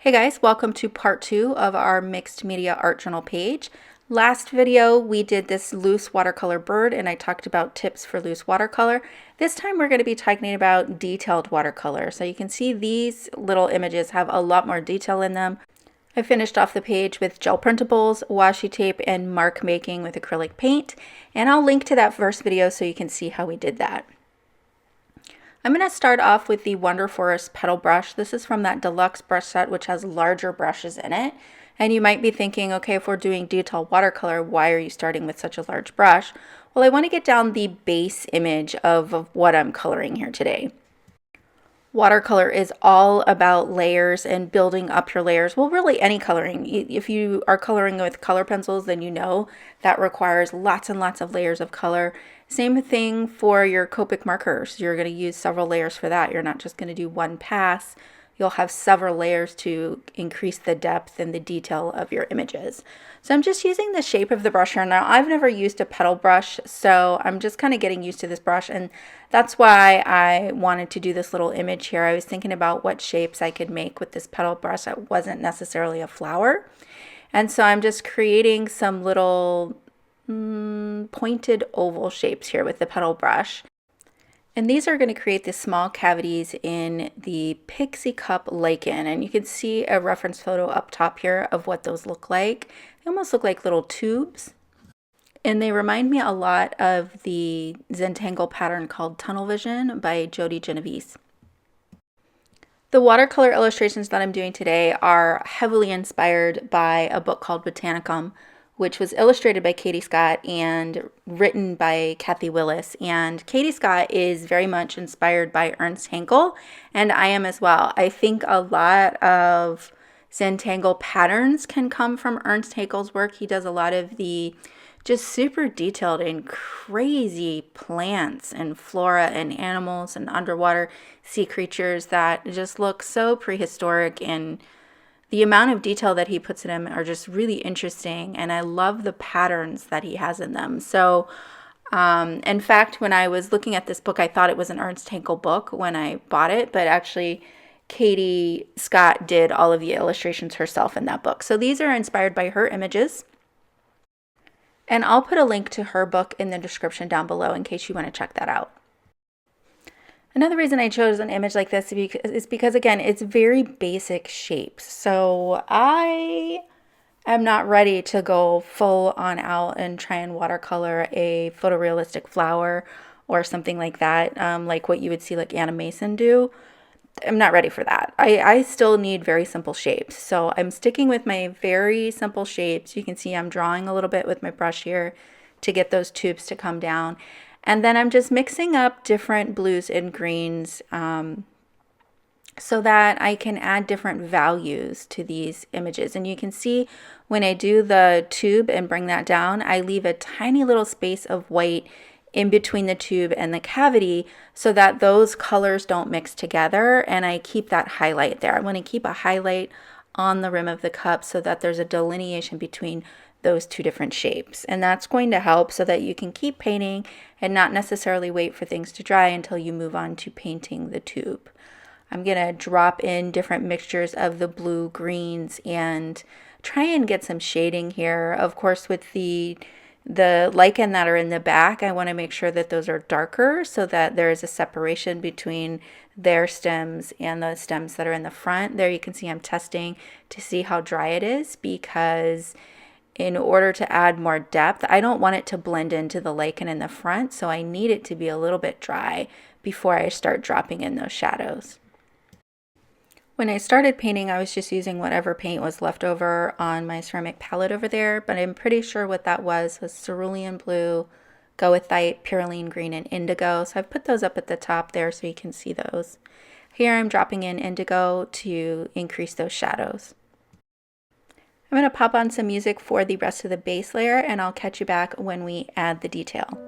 Hey guys, welcome to part 2 of our mixed media art journal page. Last video we did this loose watercolor bird and I talked about tips for loose watercolor. This time we're going to be talking about detailed watercolor. So you can see these little images have a lot more detail in them. I finished off the page with gel printables, washi tape, and mark making with acrylic paint, and I'll link to that first video so you can see how we did that. I'm going to start off with the Wonder Forest petal brush. This is from that Deluxe brush set, which has larger brushes in it. And you might be thinking, okay, if we're doing detailed watercolor, why are you starting with such a large brush? Well, I want to get down the base image of what I'm coloring here today. Watercolor is all about layers and building up your layers. Well, really any coloring. If you are coloring with color pencils, then you know that requires lots and lots of layers of color. Same thing for your Copic markers. You're going to use several layers for that. You're not just going to do one pass. You'll have several layers to increase the depth and the detail of your images. So I'm just using the shape of the brush here. Now, I've never used a petal brush, so I'm just kind of getting used to this brush, and that's why I wanted to do this little image here. I was thinking about what shapes I could make with this petal brush that wasn't necessarily a flower. And so I'm just creating some little pointed oval shapes here with the petal brush. And these are going to create the small cavities in the pixie cup lichen. And you can see a reference photo up top here of what those look like. They almost look like little tubes. And they remind me a lot of the Zentangle pattern called Tunnel Vision by Jody Genovese. The watercolor illustrations that I'm doing today are heavily inspired by a book called Botanicum, which was illustrated by Katie Scott and written by Kathy Willis. And Katie Scott is very much inspired by Ernst Haenkel, and I am as well. I think a lot of Zentangle patterns can come from Ernst Haenkel's work. He does a lot of the just super detailed and crazy plants and flora and animals and underwater sea creatures that just look so prehistoric, and the amount of detail that he puts in them are just really interesting, and I love the patterns that he has in them. So, in fact, when I was looking at this book, I thought it was an Ernst Haenkel book when I bought it, but actually Katie Scott did all of the illustrations herself in that book. So these are inspired by her images, and I'll put a link to her book in the description down below in case you want to check that out. Another reason I chose an image like this is because, again, it's very basic shapes. So I am not ready to go full on out and try and watercolor a photorealistic flower or something like that, like what you would see like Anna Mason do. I'm not ready for that. I still need very simple shapes. So I'm sticking with my very simple shapes. You can see I'm drawing a little bit with my brush here to get those tubes to come down. And then I'm just mixing up different blues and greens so that I can add different values to these images. And you can see when I do the tube and bring that down, I leave a tiny little space of white in between the tube and the cavity so that those colors don't mix together, and I keep that highlight there. I want to keep a highlight on the rim of the cup so that there's a delineation between those two different shapes, and that's going to help so that you can keep painting and not necessarily wait for things to dry until you move on to painting the tube. I'm going to drop in different mixtures of the blue greens and try and get some shading here. Of course, with the lichen that are in the back, I want to make sure that those are darker so that there is a separation between their stems and the stems that are in the front. There you can see I'm testing to see how dry it is, because in order to add more depth, I don't want it to blend into the lichen in the front, so I need it to be a little bit dry before I start dropping in those shadows. When I started painting, I was just using whatever paint was left over on my ceramic palette over there, but I'm pretty sure what that was cerulean blue, goethite, purulene green, and indigo. So I've put those up at the top there so you can see those. Here I'm dropping in indigo to increase those shadows. I'm going to pop on some music for the rest of the base layer, and I'll catch you back when we add the detail.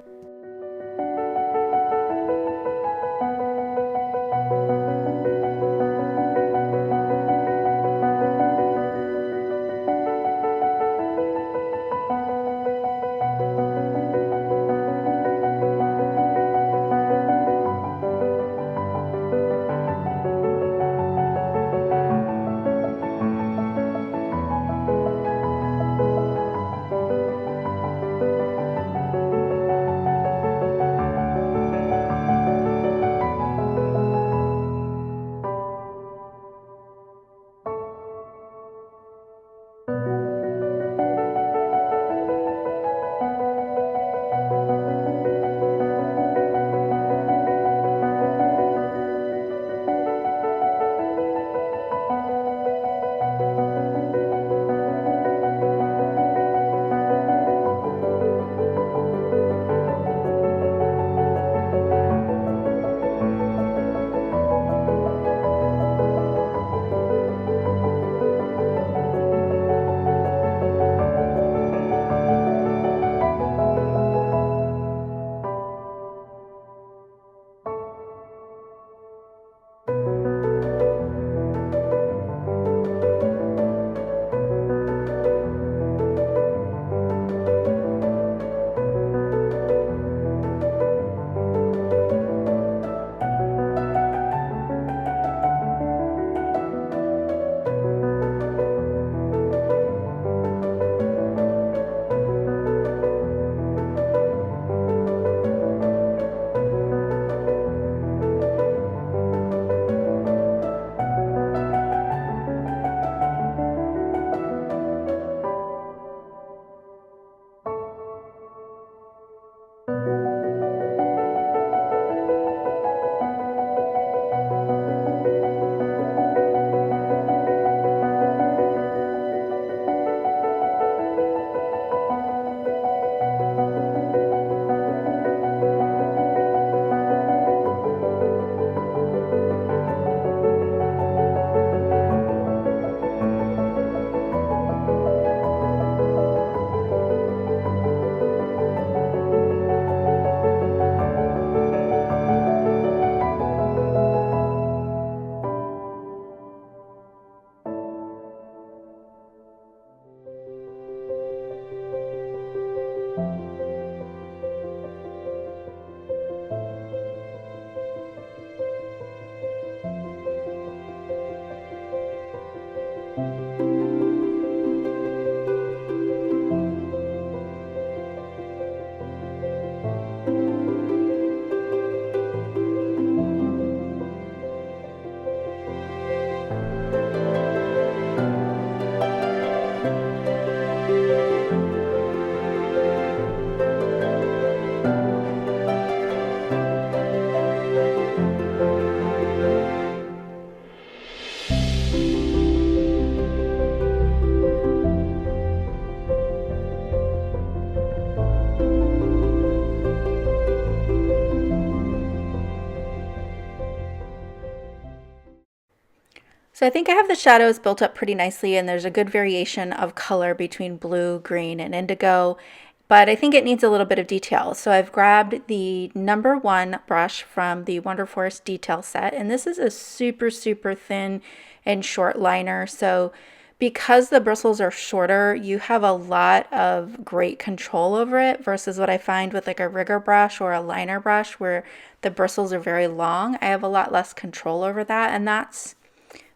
So I think I have the shadows built up pretty nicely, and there's a good variation of color between blue, green, and indigo, but I think it needs a little bit of detail. So I've grabbed the #1 brush from the Wonder Forest detail set, and this is a super, super thin and short liner. So because the bristles are shorter, you have a lot of great control over it versus what I find with like a rigger brush or a liner brush where the bristles are very long. I have a lot less control over that, and that's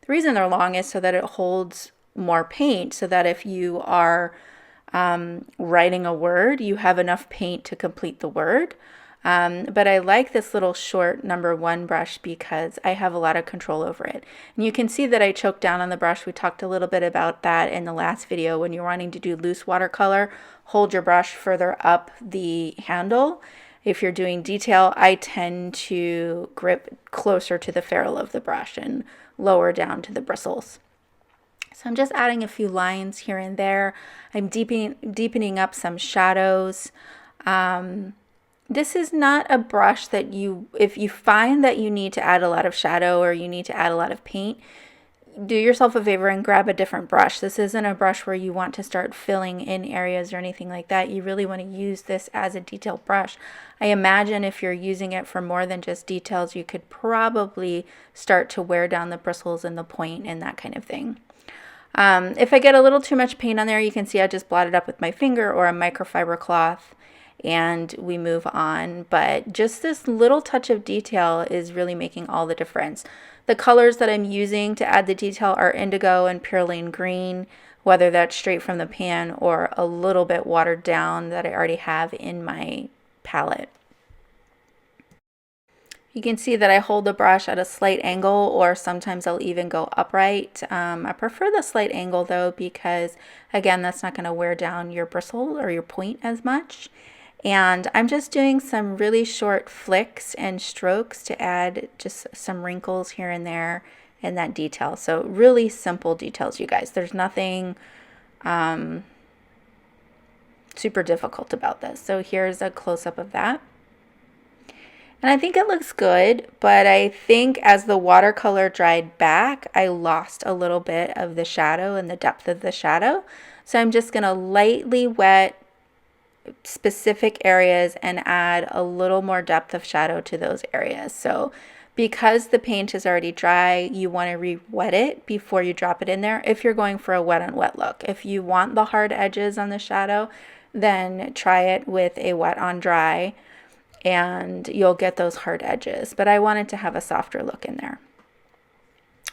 the reason they're long is so that it holds more paint, so that if you are writing a word, you have enough paint to complete the word. But I like this little short #1 brush because I have a lot of control over it. And you can see that I choked down on the brush. We talked a little bit about that in the last video. When you're wanting to do loose watercolor, hold your brush further up the handle. If you're doing detail, I tend to grip closer to the ferrule of the brush and lower down to the bristles. So I'm just adding a few lines here and there. I'm deepening up some shadows. This is not a brush that if you find that you need to add a lot of shadow or you need to add a lot of paint, do yourself a favor and grab a different brush. This isn't a brush where you want to start filling in areas or anything like that. You really want to use this as a detail brush. I imagine if you're using it for more than just details, you could probably start to wear down the bristles and the point and that kind of thing. If I get a little too much paint on there, you can see I just blot it up with my finger or a microfiber cloth and we move on. But just this little touch of detail is really making all the difference. The colors that I'm using to add the detail are indigo and purlane green, whether that's straight from the pan or a little bit watered down that I already have in my palette. You can see that I hold the brush at a slight angle, or sometimes I'll even go upright. I prefer the slight angle though, because again, that's not going to wear down your bristle or your point as much. And I'm just doing some really short flicks and strokes to add just some wrinkles here and there in that detail. So really simple details, you guys. There's nothing super difficult about this. So here's a close-up of that. And I think it looks good, but I think as the watercolor dried back, I lost a little bit of the shadow and the depth of the shadow. So I'm just going to lightly wet specific areas and add a little more depth of shadow to those areas. So because the paint is already dry, you want to re-wet it before you drop it in there if you're going for a wet on wet look. If you want the hard edges on the shadow, then try it with a wet on dry and you'll get those hard edges. But I wanted to have a softer look in there.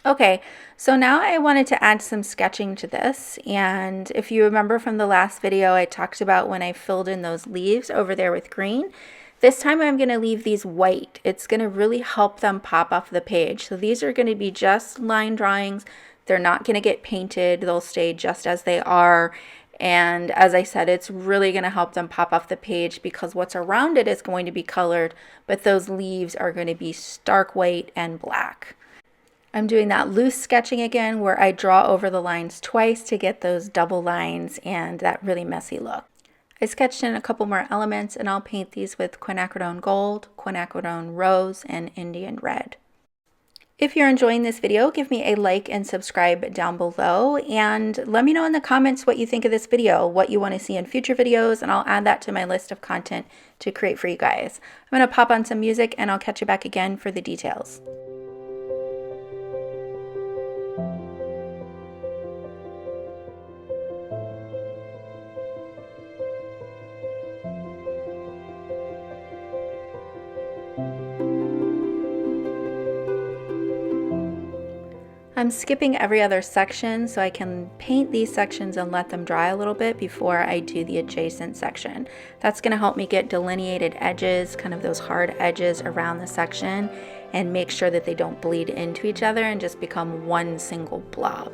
Okay, so now I wanted to add some sketching to this, and if you remember from the last video, I talked about when I filled in those leaves over there with green. This time I'm going to leave these white. It's going to really help them pop off the page. So these are going to be just line drawings. They're not going to get painted. They'll stay just as they are. And as I said, it's really going to help them pop off the page because what's around it is going to be colored, but those leaves are going to be stark white and black. I'm doing that loose sketching again where I draw over the lines twice to get those double lines and that really messy look. I sketched in a couple more elements and I'll paint these with quinacridone gold, quinacridone rose, and Indian red. If you're enjoying this video, give me a like and subscribe down below and let me know in the comments what you think of this video, what you want to see in future videos, and I'll add that to my list of content to create for you guys. I'm going to pop on some music and I'll catch you back again for the details. I'm I'm skipping every other section so I can paint these sections and let them dry a little bit before I do the adjacent section. That's going to help me get delineated edges, kind of those hard edges around the section, and make sure that they don't bleed into each other and just become one single blob.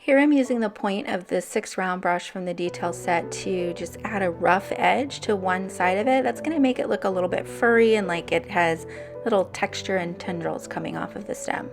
Here I'm using the point of the 6 round brush from the detail set to just add a rough edge to one side of it. That's going to make it look a little bit furry and like it has little texture and tendrils coming off of the stem.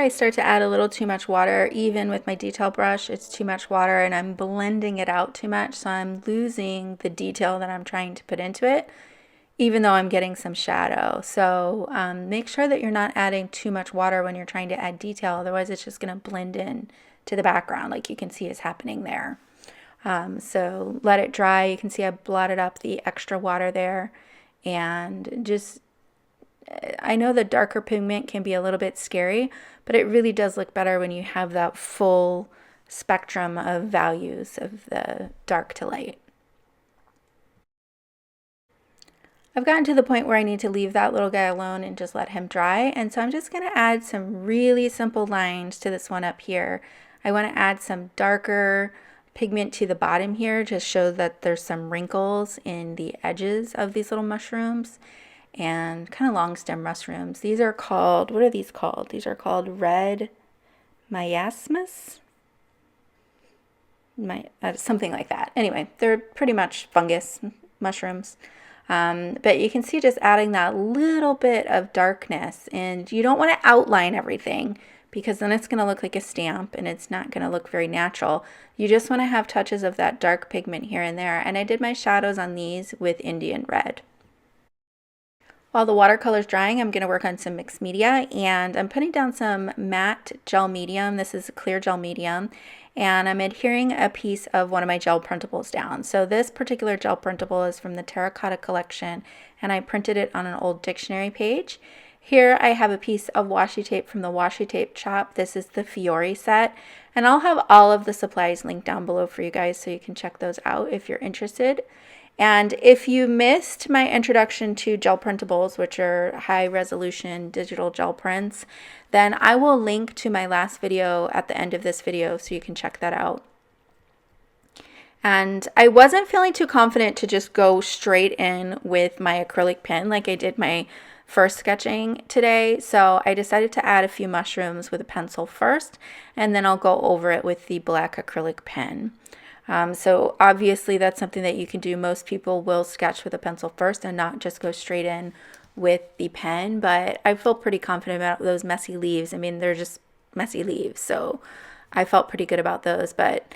I start to add a little too much water, even with my detail brush, it's too much water and I'm blending it out too much, so I'm losing the detail that I'm trying to put into it, even though I'm getting some shadow. So make sure that you're not adding too much water when you're trying to add detail, otherwise it's just going to blend in to the background like you can see is happening there. So let it dry. You can see I blotted up the extra water there, and just, I know the darker pigment can be a little bit scary, but it really does look better when you have that full spectrum of values of the dark to light. I've gotten to the point where I need to leave that little guy alone and just let him dry, and so I'm just going to add some really simple lines to this one up here. I want to add some darker pigment to the bottom here, just show that there's some wrinkles in the edges of these little mushrooms, and kind of long stem mushrooms. These are called, what are these called? These are called red miasmas? Something like that. Anyway, they're pretty much fungus mushrooms. But you can see just adding that little bit of darkness, and you don't want to outline everything because then it's going to look like a stamp and it's not going to look very natural. You just want to have touches of that dark pigment here and there, and I did my shadows on these with Indian red. While the watercolor is drying, I'm going to work on some mixed media, and I'm putting down some matte gel medium. This is a clear gel medium, and I'm adhering a piece of one of my gel printables down. So this particular gel printable is from the Terra Cotta collection, and I printed it on an old dictionary page. Here I have a piece of washi tape from the washi tape shop. This is the Fiori set, and I'll have all of the supplies linked down below for you guys so you can check those out if you're interested. And if you missed my introduction to gel printables, which are high resolution digital gel prints, then I will link to my last video at the end of this video so you can check that out. And I wasn't feeling too confident to just go straight in with my acrylic pen like I did my first sketching today, so I decided to add a few mushrooms with a pencil first, and then I'll go over it with the black acrylic pen. So obviously that's something that you can do. Most people will sketch with a pencil first and not just go straight in with the pen, but I feel pretty confident about those messy leaves. I mean, they're just messy leaves, so I felt pretty good about those. But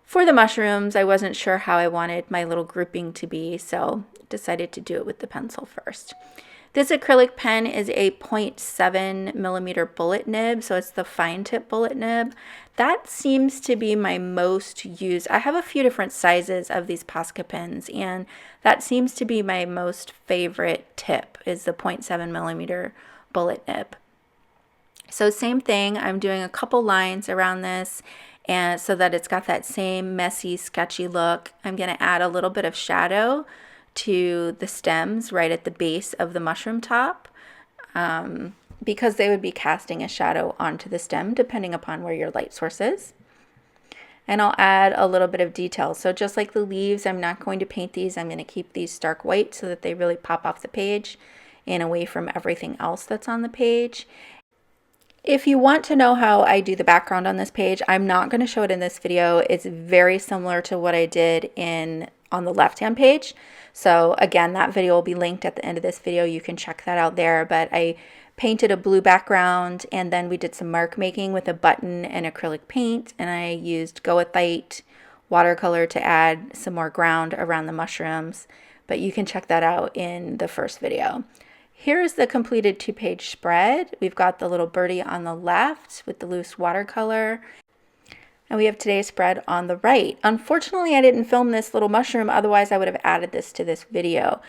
for the mushrooms, I wasn't sure how I wanted my little grouping to be, so decided to do it with the pencil first. This acrylic pen is a 0.7 millimeter bullet nib, so it's the fine tip bullet nib. That seems to be my most used. I have a few different sizes of these Posca pens, and that seems to be my most favorite tip, is the 0.7 millimeter bullet nib. So same thing, I'm doing a couple lines around this, and so that it's got that same messy, sketchy look. I'm going to add a little bit of shadow to the stems right at the base of the mushroom top, because they would be casting a shadow onto the stem depending upon where your light source is. And I'll add a little bit of detail. So just like the leaves, I'm not going to paint these. I'm going to keep these stark white so that they really pop off the page and away from everything else that's on the page. If you want to know how I do the background on this page, I'm not going to show it in this video. It's very similar to what I did on the left-hand page. So again, that video will be linked at the end of this video. You can check that out there. But I painted a blue background, and then we did some mark making with a button and acrylic paint, and I used goethite watercolor to add some more ground around the mushrooms. But you can check that out in the first video. Here's the completed 2-page spread. We've got the little birdie on the left with the loose watercolor, and we have today's spread on the right. Unfortunately, I didn't film this little mushroom, otherwise I would have added this to this video.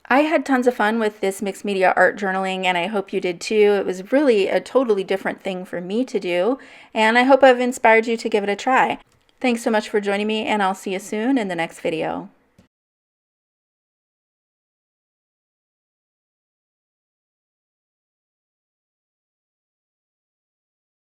I had tons of fun with this mixed media art journaling, and I hope you did too. It was really a totally different thing for me to do, and I hope I've inspired you to give it a try. Thanks so much for joining me, and I'll see you soon in the next video.